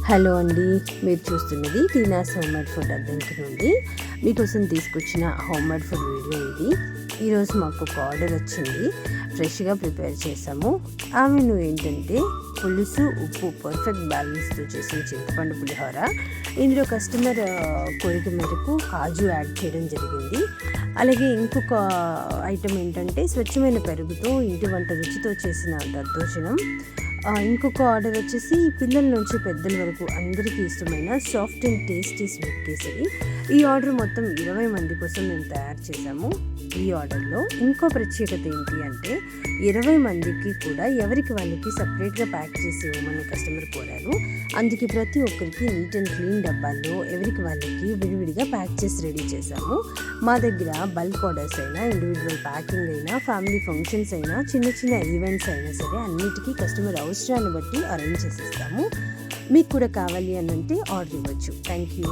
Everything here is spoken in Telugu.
హలో అండి, మీరు చూస్తున్నది టీనాస్ హోమ్మేడ్ ఫుడ్ అడ్వెంచర్ నుండి మీకోసం తీసుకొచ్చిన హోమ్మేడ్ ఫుడ్ వీడియో ఇది. ఈరోజు మాకు ఒక ఆర్డర్ వచ్చింది, ఫ్రెష్గా ప్రిపేర్ చేసాము. ఆ మెనూ ఏంటంటే పులుసు ఉప్పు పర్ఫెక్ట్ బ్యాలెన్స్తో చేసిన చింతపండు పులిహోర. ఇందులో కస్టమర్ కోరిక మేరకు కాజు యాడ్ చేయడం జరిగింది. అలాగే ఇంకొక ఐటమ్ ఏంటంటే స్వచ్ఛమైన పెరుగుతో ఇంటి వంట రుచితో చేసిన దద్దోజనం. ఇంకొక ఆర్డర్ వచ్చేసి పిల్లల నుంచి పెద్దల వరకు అందరికీ ఇష్టమైన soft and tasty sweet kesari. ఈ ఆర్డర్ మొత్తం 20 మంది కోసం మేము తయారు చేసాము. ఈ ఆర్డర్లో ఇంకో ప్రత్యేకత ఏంటి అంటే 20 మందికి కూడా ఎవరికి వాళ్ళకి సపరేట్గా ప్యాక్ చేసి ఇవ్వమని కస్టమర్ కోరారు. అందుకే ప్రతి ఒక్కరికి నీట్ అండ్ క్లీన్ డబ్బాల్లో ఎవరికి వాళ్ళకి విడివిడిగా ప్యాక్ చేసి రెడీ చేసాము. మా దగ్గర బల్క్ ఆర్డర్స్ అయినా, ఇండివిజువల్ ప్యాకింగ్ అయినా, ఫ్యామిలీ ఫంక్షన్స్ అయినా, చిన్న చిన్న ఈవెంట్స్ అయినా సరే అన్నిటికీ కస్టమర్ అవసరాన్ని బట్టి అరేంజ్ చేసిస్తాము. మీకు కూడా కావాలి అని అంటే ఆర్డర్ ఇవ్వచ్చు. Thank you.